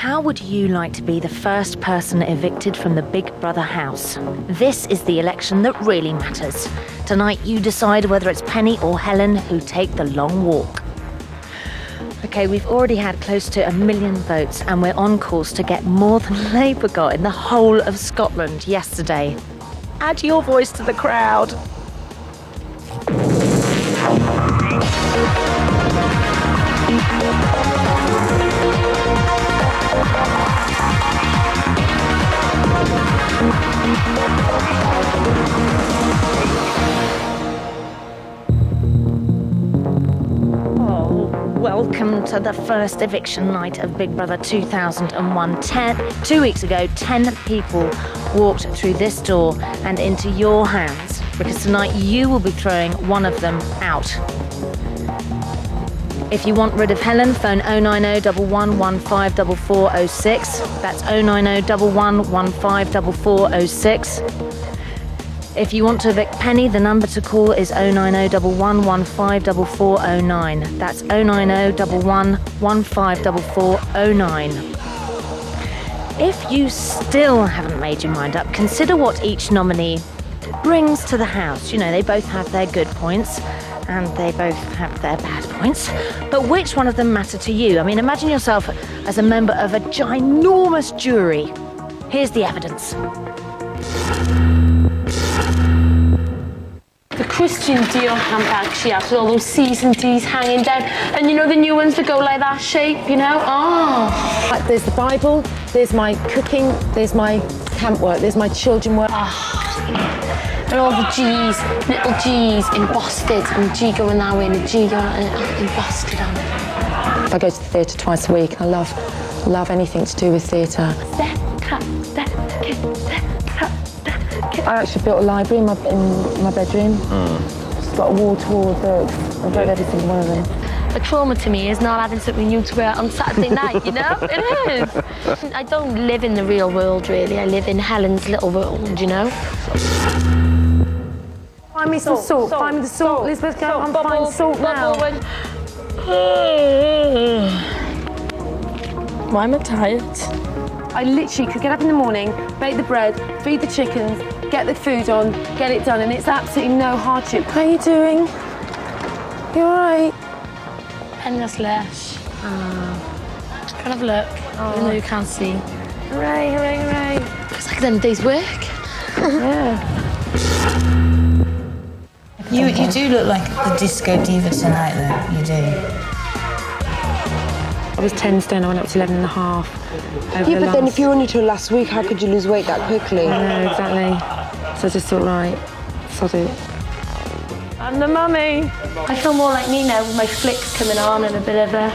How would you like to be the first person evicted from the Big Brother house? This is the election that really matters. Tonight you decide whether it's Penny or Helen who take the long walk. Okay, we've already had close to 1 million votes and we're on course to get more than Labour got in the whole of Scotland yesterday. Add your voice to the crowd. Welcome to the first eviction night of Big Brother 2001. 2 weeks ago, 10 people walked through this door and into your hands, because tonight you will be throwing one of them out. If you want rid of Helen, phone 090 11 15 4406. That's 090 11 15 4406. If you want to evict Penny, the number to call is 090 11 15 4409. That's 090 11 15 4409. If you still haven't made your mind up, consider what each nominee brings to the house. You know, they both have their good points and they both have their bad points. But which one of them matter to you? I mean, imagine yourself as a member of a ginormous jury. Here's the evidence. The Christian Dior handbag she has with all those C's and D's hanging down. And you know the new ones that go like that shape, you know? Oh. Like there's the Bible, there's my cooking, there's my camp work, there's my children work. Oh. And all the G's, little G's embossed, and G going that way and a G going embossed on it. I go to the theatre twice a week and I love anything to do with theatre. I actually built a library in my bedroom. It's got wall-to-wall books. I've read every single one of them. A trauma to me is not having something new to wear on Saturday night, you know? It is. I don't live in the real world, really. I live in Helen's little world, you know? Find me some salt. Find me the salt. Elizabeth, go. I'm finding salt now. Why am I tired? I literally could get up in the morning, bake the bread, feed the chickens, get the food on, get it done, and it's absolutely no hardship. How are you doing? You all right? Penless lash. Can I have a look? Even though you can't see. Hooray, hooray, hooray. It's like the day's work. Yeah. You do look like the disco diva tonight, though. You do. I was 10 stone, I went up to 11 and a half. Yeah, but then if you only till last week, how could you lose weight that quickly? I know, exactly. So I just thought, right, sod it. I'm the mummy. I feel more like me now with my flicks coming on and a bit of a...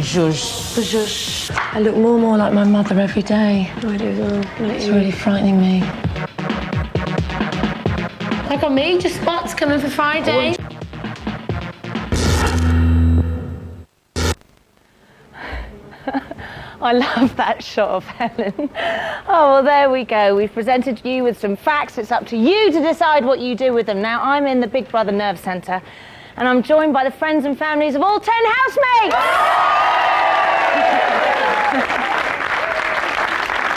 Zhuzh. I look more and more like my mother every day. I do. It's really frightening me. I got major spots coming for Friday. I love that shot of Helen. Oh, well, there we go. We've presented you with some facts. It's up to you to decide what you do with them. Now, I'm in the Big Brother Nerve Centre, and I'm joined by the friends and families of all 10 housemates.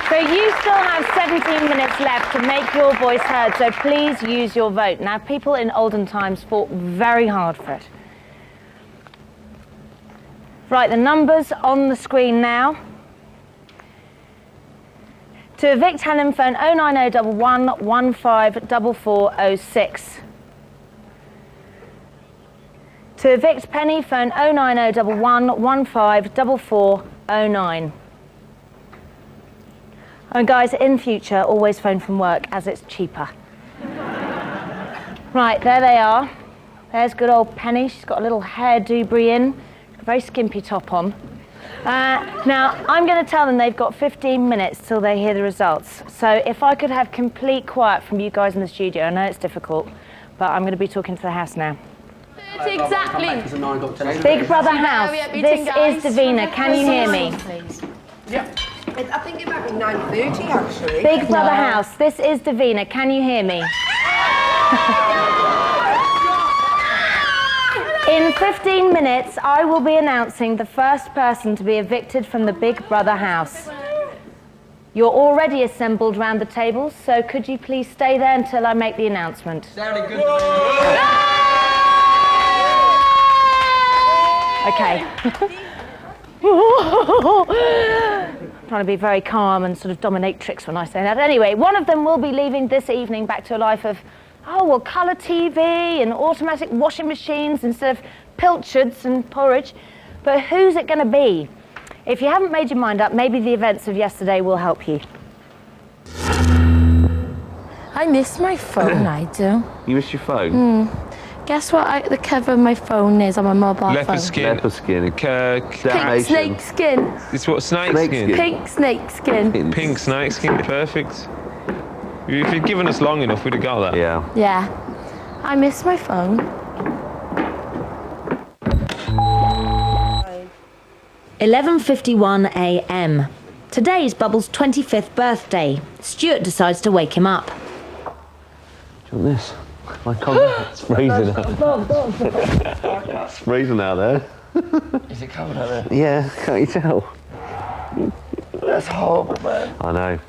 So you still have 17 minutes left to make your voice heard, so please use your vote. Now, people in olden times fought very hard for it. Right, the numbers on the screen now. To evict Helen, phone 090 11 15 4406. To evict Penny, phone 090 11 15 4409. And guys, in future, always phone from work as it's cheaper. Right, there they are. There's good old Penny. She's got a little hair debris in, a very skimpy top on. Now, I'm going to tell them they've got 15 minutes till they hear the results. So if I could have complete quiet from you guys in the studio, I know it's difficult, but I'm going to be talking to the house now. Exactly. Big Brother house, this is Davina. Can you hear me? Yeah. I think it might be 9:30 actually. Big Brother house, this is Davina. Can you hear me? In 15 minutes, I will be announcing the first person to be evicted from the Big Brother house. You're already assembled round the table, so could you please stay there until I make the announcement? Sounded good. Okay. Trying to be very calm and sort of dominatrix when I say that. Anyway, one of them will be leaving this evening back to a life of, colour TV and automatic washing machines instead of pilchards and porridge. But who's it going to be? If you haven't made your mind up, maybe the events of yesterday will help you. I miss my phone, I do. You miss your phone? Guess what the cover of my phone is on my mobile phone? Leopard skin. Leopard skin. Pink snake skin. It's what, snake skin? Pink snake skin. Pink snake skin, perfect. If you'd given us long enough, we'd have got that. Yeah. Yeah. I miss my phone. (11:51 a.m. Today's Bubbles' 25th birthday. Stuart decides to wake him up. Do you want this? My God, it's freezing out. It's freezing out there. Is it cold out there? Yeah, can't you tell? That's horrible, man. I know.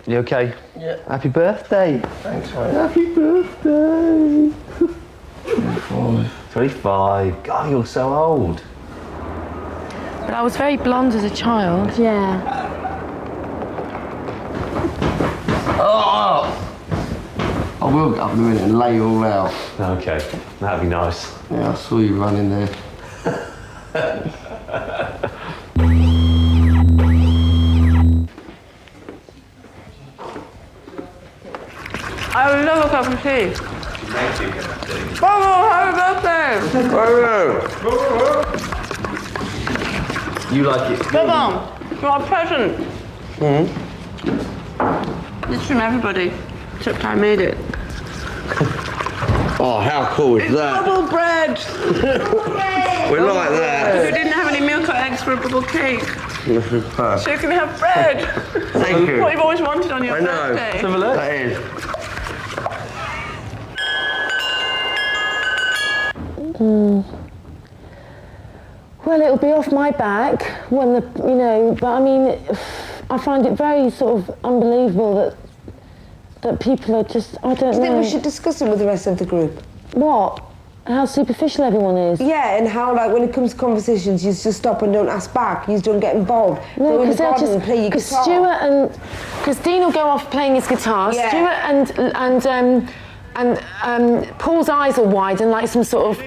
You okay? Yeah. Happy birthday. Thanks, mate. Happy birthday. 25. 25. God, you're so old. But I was very blonde as a child. Yeah. Oh! I will get up in a minute and lay you all out. Okay, that'd be nice. Yeah, I saw you running there. I would love a cup of tea. Bubble, happy birthday! You like it? Bubble, you're a present. This is from everybody, except I made it. Oh, how cool is that? Bubble bread! We like that. We didn't have any milk or eggs for a bubble cake, so you can have bread. Thank you. What you've always wanted on your I know. birthday. That is. Well, it'll be off my back when but I mean, I find it very sort of unbelievable that people are just, I don't know. I think we should discuss it with the rest of the group. What? How superficial everyone is. Yeah, and how, like, when it comes to conversations, you just stop and don't ask back. You just don't get involved. No, Go in the because they'll garden and play your because guitar. Stuart because Dean will go off playing his guitar. Yeah. Stuart and Paul's eyes will widen like some sort of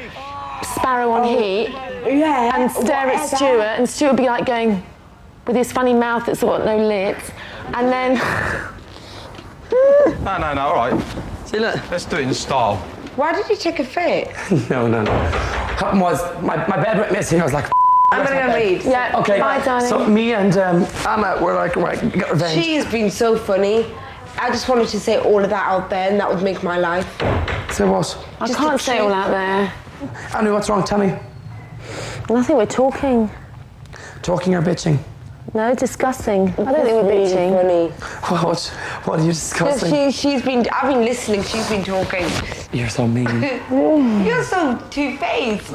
sparrow on heat. Yeah. And stare at whatever. Stuart, and Stuart will be like going with his funny mouth that's got no lips, and then. No, all right. See, look. Let's do it in style. Why did you take a fit? No. Happened was, my bed went missing. I was like, I'm gonna go read. Yeah. okay. Bye, darling. So me and Anna were like, right, get revenge. She has been so funny. I just wanted to say all of that out there, and that would make my life. So what? I Just can't the say all truth. out there. Anna, what's wrong? Tell me. Nothing. We're talking. Talking or bitching? No, discussing. I don't think we're bitching. Funny. What are you discussing? I've been listening. She's been talking. You're so mean. You're so two-faced. I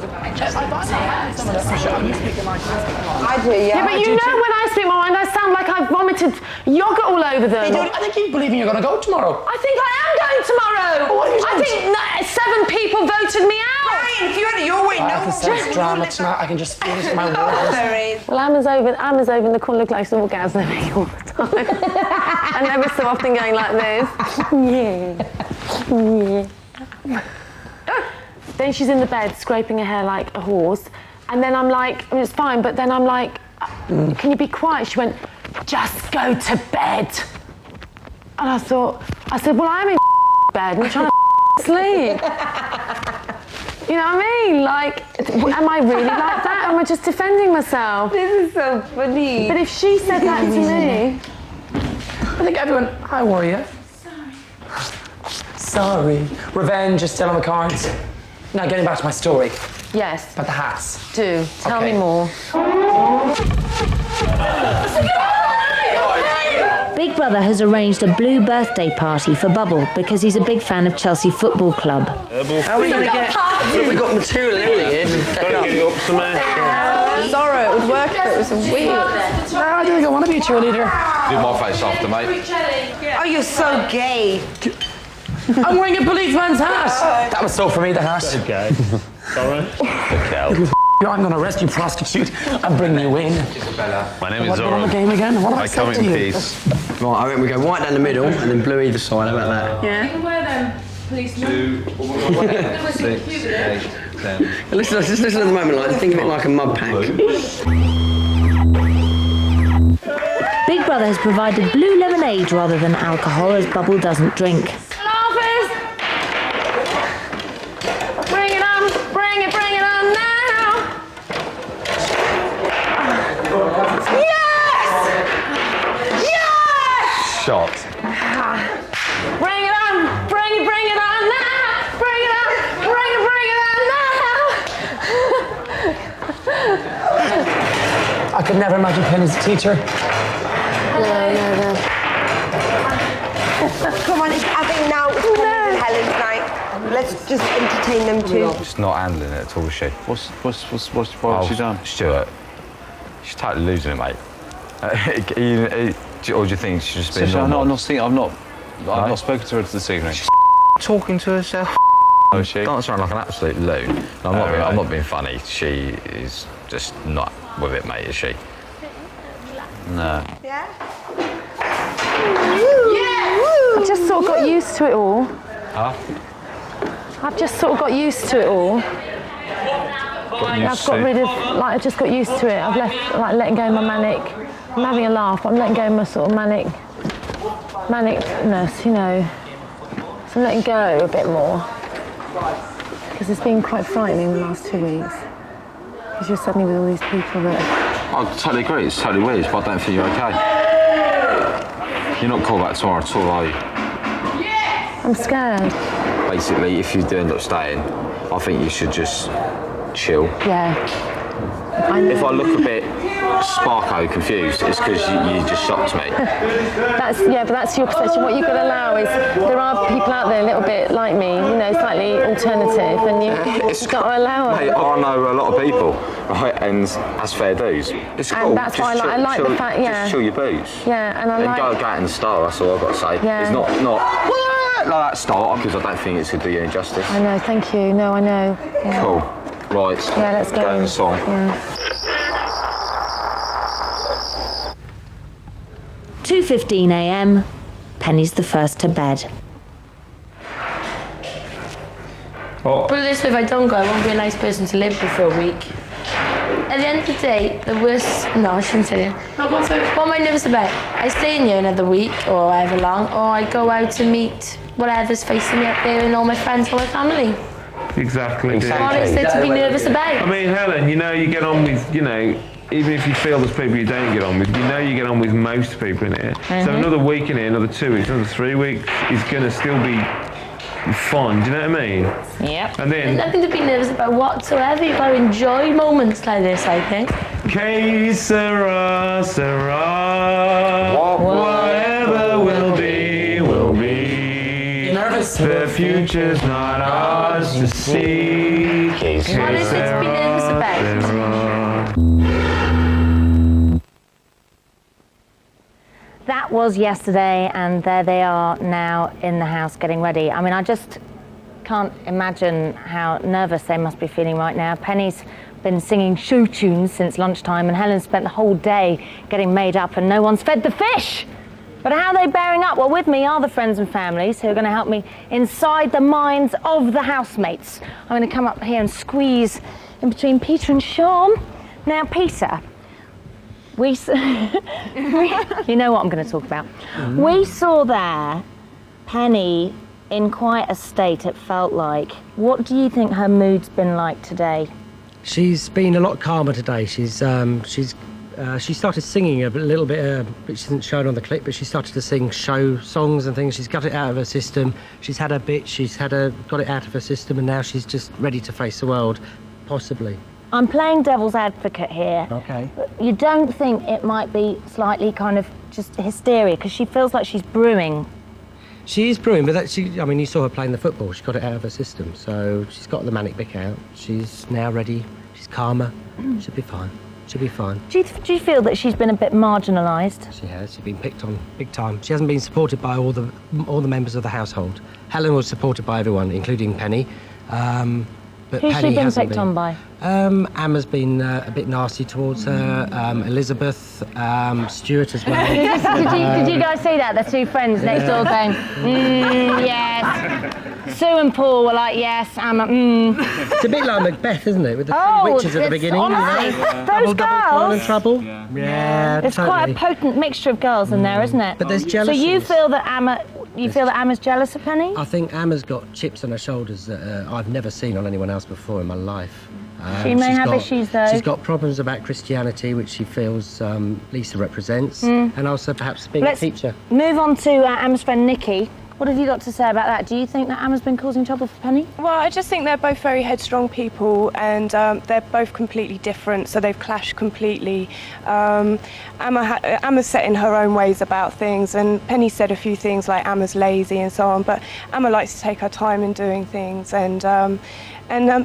do, yeah. Yeah, but you know when I speak my mind, I sound like I've vomited yogurt all over them. I think you believe you're going to go tomorrow. I think I am going tomorrow. What have you I done? think 7 people voted me out. Brian, if you had it your way, no I can one sense would. drama tonight. I can just feel it in my walls. There is. Well, Emma's over in the corner, look like some orgasmic all the time. And every so often going like this. Yeah. Then she's in the bed scraping her hair like a horse. And then I'm like, I mean, it's fine, but then I'm like, can you be quiet? She went, just go to bed. And I said, well, I'm in bed and I'm trying to sleep. You know what I mean? Like, am I really like that? Or am I just defending myself? This is so funny. But if she said that to me... I think everyone... Hi, Warrior. Sorry. Revenge is still on the cards. Now, getting back to my story Yes, about the hats. do. Tell Okay. me more. Big Brother Brother has arranged a blue birthday party for Bubble because he's a big fan of Chelsea Football Club. How are we going to get... We got material here. Gotta get up some air. Sorry, it would work if it was a wheel. No, I don't think I want to be a cheerleader. Do my face after, mate. Oh, you're so gay. I'm wearing a policeman's hat. That was so for me, the hat. Okay. Sorry. I'm going to arrest you, prostitute, and bring you in. My name is What Zora. the game again? What have I come said in to you? peace. Right, I think we go white down the middle and then blue either side. How about that? Yeah. You can wear them, policeman. 6, 8, 10. Listen at the moment, like, think of it like a mud pack. Big Brother has provided blue lemonade rather than alcohol, as Bubble doesn't drink. Office! Bring it on, bring it on now! Yes! Yes! Shot. Bring it on, bring it on now! Bring it on, bring it on now! I could never imagine Penny as a teacher. No. Come on, I think now it's Penny's and Helen's night. Let's just entertain them too. She's not handling it at all, is she? What's she done? Stuart, she's totally losing it, mate. Or do you think she's just been normal? I've not spoken to her this evening. Talking to herself. Oh, is she? Dancing around like an absolute loon. I'm not being funny. She is just not with it, mate, is she? No. Yeah? I just sort of got used to it all. Huh? I've just sort of got used to it all. I just got used to it. I've letting go of my manic. I'm having a laugh, but I'm letting go of my sort of manicness, you know. So I'm letting go a bit more. Because it's been quite frightening the last 2 weeks. Because you're suddenly with all these people that... I totally agree. It's totally weird, but I don't think you're okay. You're not called back tomorrow at all, are you? I'm scared. Basically, if you do end up staying, I think you should just chill. Yeah. I know. If I look a bit sparko confused, it's because you just shocked me. But that's your perception. What you've got to allow is there are people out there a little bit like me, you know, slightly alternative, and you've got to allow it. Mate, I know a lot of people, right, and that's fair dues. It's cool. And that's why I like the fact, yeah. Just chill your boots. Yeah, and I like... go out in the style, that's all I've got to say. Yeah. It's not like that style, because I don't think it's going to do you any justice. I know, thank you. No, I know. Yeah. Cool. Right. Yeah, let's go. Go in the song. Yeah. 2:15 a.m. Penny's the first to bed. Put it this way, if I don't go, I won't be a nice person to live with for a week. At the end of the day, the worst... No, I shouldn't say that. What am I nervous about? I stay in here another week, or however long, or I go out to meet whatever's facing me up there and all my friends or my family. Exactly. What is there to be nervous about? I mean, Helen, you know, you get on with, you know, even if you feel there's people you don't get on with, you know you get on with most people in here. So another week in here, another 2 weeks, another 3 weeks is going to still be fun, do you know what I mean? Yep. And then... There's nothing to be nervous about whatsoever. You've got to enjoy moments like this, I think. Que sera, sera. Whatever will be, will be. Nervous? The future's not ours to see. What is it to be nervous about? That was yesterday, and there they are now in the house getting ready. I mean, I just can't imagine how nervous they must be feeling right now. Penny's been singing show tunes since lunchtime, and Helen spent the whole day getting made up, and no one's fed the fish. But how are they bearing up? Well, with me are the friends and families who are going to help me inside the minds of the housemates. I'm going to come up here and squeeze in between Peter and Sean. Now, Peter, you know what I'm going to talk about. We saw there Penny in quite a state, it felt like. What do you think her mood's been like today? She's been a lot calmer today. She started singing a little bit, which isn't shown on the clip, but she started to sing show songs and things. She's got it out of her system. She's had her bit, got it out of her system, and now she's just ready to face the world, possibly. I'm playing devil's advocate here. Okay. You don't think it might be slightly kind of just hysteria because she feels like she's brewing? She is brewing, but I mean, you saw her playing the football. She got it out of her system, so she's got the manic bit out. She's now ready. She's calmer. She'll be fine. She'll be fine. Do you feel that she's been a bit marginalised? She has. She's been picked on big time. She hasn't been supported by all the members of the household. Helen was supported by everyone, including Penny. But Who's Penny she been hasn't picked on by? Emma's been a bit nasty towards her. Elizabeth, Stuart as well. Did you guys see that? The two friends next door going, yes. Sue and Paul were like, yes, Emma, It's a bit like Macbeth, isn't it? With the three witches at the beginning. Honestly, Double, coil and girls. trouble. Yeah, There's totally. quite a potent mixture of girls in there, isn't it? But there's So jealousy. you feel that Emma's jealous of Penny? I think Emma's got chips on her shoulders that I've never seen on anyone else before in my life. She may She's have got- issues, though. She's got problems about Christianity, which she feels Lisa represents, and also perhaps being Let's a teacher. move on to Emma's friend Nikki. What have you got to say about that? Do you think that Emma's been causing trouble for Penny? Well, I just think they're both very headstrong people, and they're both completely different, so they've clashed completely. Emma's set in her own ways about things, and Penny said a few things like Emma's lazy and so on, but Emma likes to take her time in doing things, and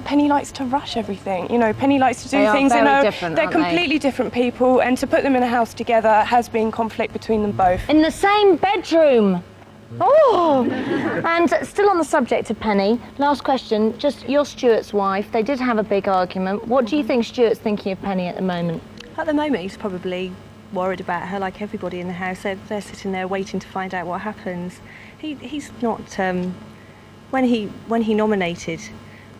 Penny likes to rush everything. You know, Penny likes to do They are things very in her. different, They're aren't they? completely different people, and to put them in a house together has been conflict between them both. In the same bedroom. Oh! And still on the subject of Penny, last question, just you're Stuart's wife. They did have a big argument. What do you think Stuart's thinking of Penny at the moment? At the moment, he's probably worried about her, like everybody in the house. They're sitting there waiting to find out what happens. He's not. When he nominated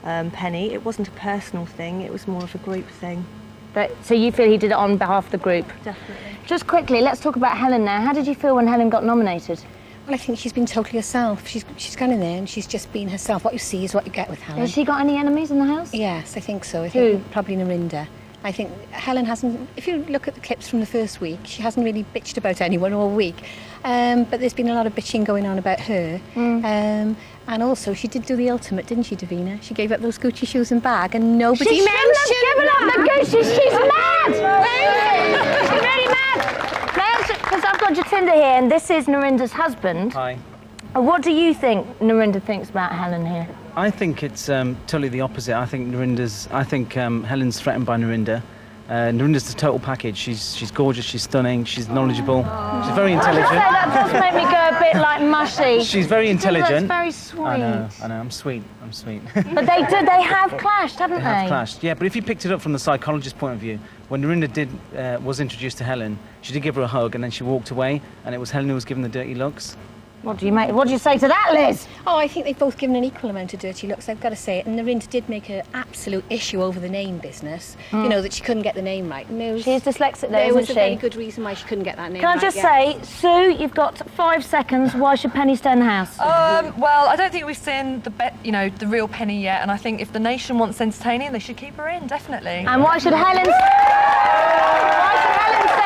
Penny, it wasn't a personal thing. It was more of a group thing. So you feel he did it on behalf of the group? Definitely. Just quickly, let's talk about Helen now. How did you feel when Helen got nominated? Well, I think she's been totally herself. She's gone in there and she's just been herself. What you see is what you get with Helen. Has she got any enemies in the house? Yes, I think so. I think probably Narinda. I think Helen hasn't, if you look at the clips from the first week, she hasn't really bitched about anyone all week. But there's been a lot of bitching going on about her. And also, she did do the ultimate, didn't she, Davina? She gave up those Gucci shoes and bag and nobody She mentioned... shouldn't have given up the Gucci. She's mad! She's really mad! Because I've got Jatinda here, and this is Narinda's husband. Hi. What do you think Narinda thinks about Helen here? I think it's totally the opposite. I think Helen's threatened by Narinda. Narinda's the total package. She's gorgeous, she's stunning, she's knowledgeable, she's very intelligent. That does make me go a bit like mushy. She's very intelligent. That's very sweet. I know, I'm sweet. But they have clashed, haven't they? They have clashed, yeah, but if you picked it up from the psychologist's point of view, when Narinda was introduced to Helen, she did give her a hug and then she walked away, and it was Helen who was given the dirty looks. What do you say to that, Liz? Oh, I think they've both given an equal amount of dirty looks, I've got to say it. And Narinda did make an absolute issue over the name business. You know, that she couldn't get the name right. She's dyslexic though, there was isn't a very she? good reason why she couldn't get that name Can I right. just say, Sue, you've got 5 seconds. Why should Penny stay in the house? Well, I don't think we've seen the real Penny yet, and I think if the nation wants entertaining, they should keep her in, definitely. And why should Helen stay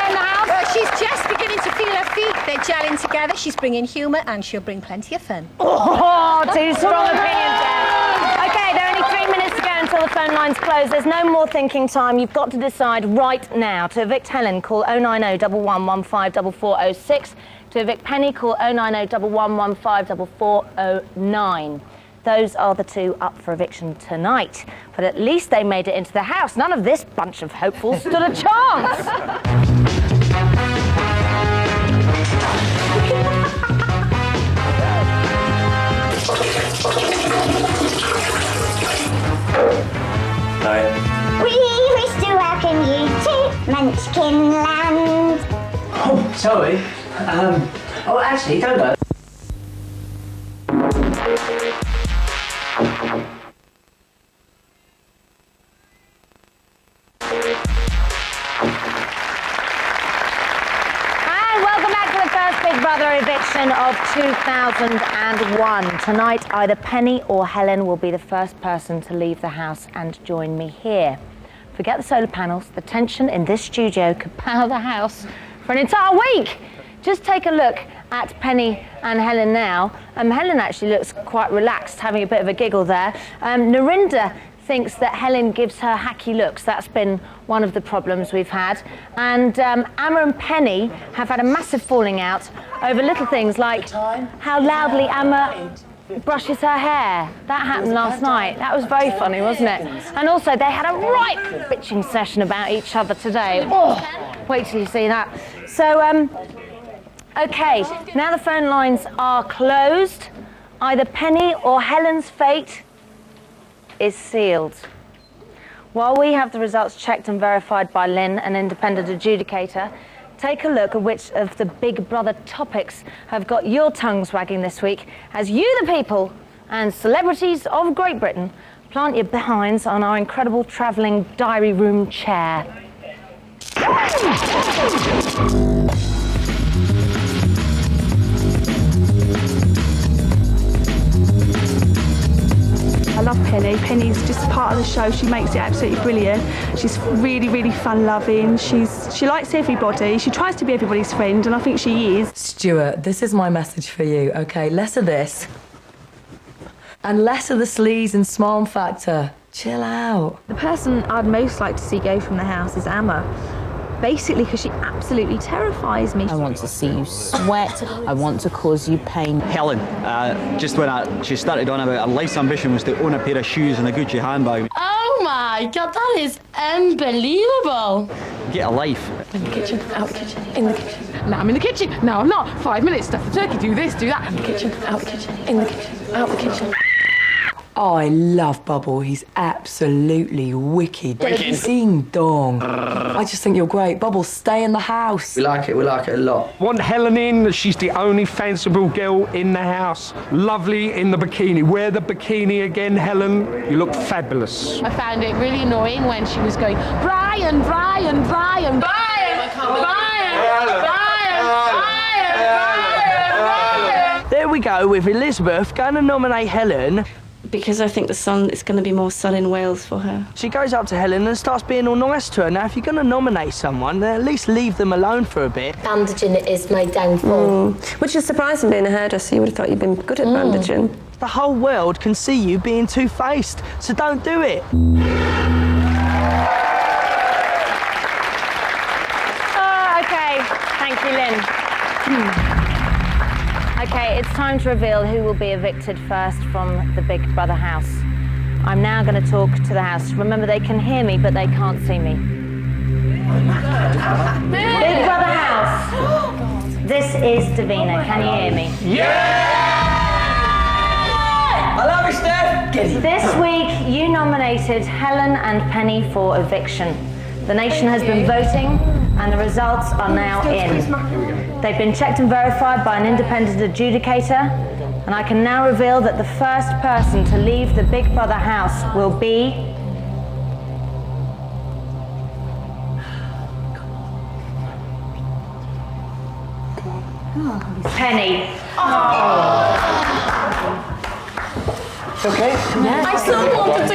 in the house? Well, she's just beginning to feel her feet. They're gelling together. She's bringing humour and she'll bring plenty of fun. Oh, 2 strong opinions there. OK, there are only 3 minutes to go until the phone lines close. There's no more thinking time. You've got to decide right now. To evict Helen, call 090 1115 4406. To evict Penny, call 090 1115 4409. Those are the 2 up for eviction tonight. But at least they made it into the house. None of this bunch of hopefuls stood a chance. We wish to welcome you to Munchkin Land. Oh, sorry. Oh, actually, don't go. And welcome back to the first Big Brother eviction of 2001. Tonight, either Penny or Helen will be the first person to leave the house and join me here. Forget the solar panels. The tension in this studio could power the house for an entire week. Just take a look at Penny and Helen now. Helen actually looks quite relaxed, having a bit of a giggle there. Narinda thinks that Helen gives her hacky looks. That's been one of the problems we've had. And Amma and Penny have had a massive falling out over little things like how loudly Amma brushes her hair. That happened last night. That was very funny, wasn't it? And also they had a right bitching session about each other today. Oh, wait till you see that. So, okay, now the phone lines are closed. Either Penny or Helen's fate is sealed. While we have the results checked and verified by Lynn, an independent adjudicator, take a look at which of the Big Brother topics have got your tongues wagging this week as you, the people, and celebrities of Great Britain, plant your behinds on our incredible travelling diary room chair. I love Penny. Penny's just part of the show. She makes it absolutely brilliant. She's really, really fun-loving. She likes everybody. She tries to be everybody's friend, and I think she is. Stuart, this is my message for you, okay? Less of this. And less of the sleaze and small factor. Chill out. The person I'd most like to see go from the house is Amma. Basically because she absolutely terrifies me. I want to see you sweat. I want to cause you pain. Helen, just when she started on about her life's ambition was to own a pair of shoes and a Gucci handbag. Oh my God, that is unbelievable. Get a life. In the kitchen, out the kitchen, in the kitchen. Now I'm in the kitchen. No, I'm not. 5 minutes, stuff the turkey, do this, do that. In the kitchen, out the kitchen, in the kitchen, out the kitchen. Oh, I love Bubble. He's absolutely wicked. Ding dong. I just think you're great. Bubble, stay in the house. We like it a lot. Want Helen in? She's the only fanciful girl in the house. Lovely in the bikini. Wear the bikini again, Helen. You look fabulous. I found it really annoying when she was going, Brian, Brian, Brian, Brian, Brian, Brian, Brian. There we go with Elizabeth going to nominate Helen. Because I think it's going to be more sun in Wales for her. She goes up to Helen and starts being all nice to her. Now, if you're going to nominate someone, then at least leave them alone for a bit. Bandaging is my downfall. Which is surprising being a hairdresser. You would have thought you'd been good at bandaging. The whole world can see you being two-faced, so don't do it. Okay, thank you, Lynn. Okay, it's time to reveal who will be evicted first from the Big Brother house. I'm now going to talk to the house. Remember, they can hear me, but they can't see me. Big Brother house. This is Davina. Can you hear me? Yeah! I love you, Steph! This week, you nominated Helen and Penny for eviction. The nation has been voting, and the results are now in. They've been checked and verified by an independent adjudicator, and I can now reveal that the first person to leave the Big Brother house will be... Penny. Oh. Okay? I still wanted to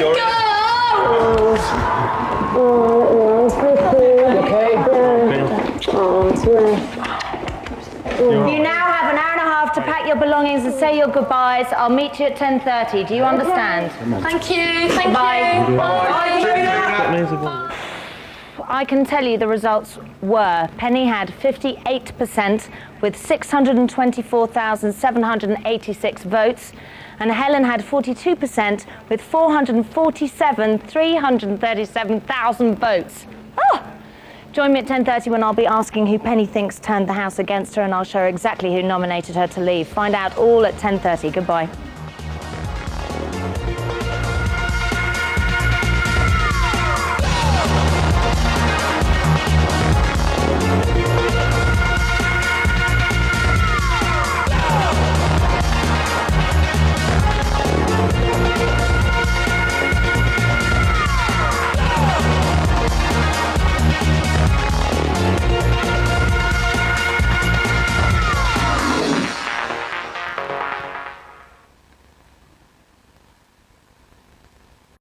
You now have an hour and a half to pack your belongings and say your goodbyes. I'll meet you at 10:30. Do you understand? Thank you. Thank Bye. you. Bye. I can tell you the results were Penny had 58% with 624,786 votes, and Helen had 42% with 337,000 votes. Oh! Join me at 10:30 when I'll be asking who Penny thinks turned the house against her, and I'll show her exactly who nominated her to leave. Find out all at 10:30. Goodbye.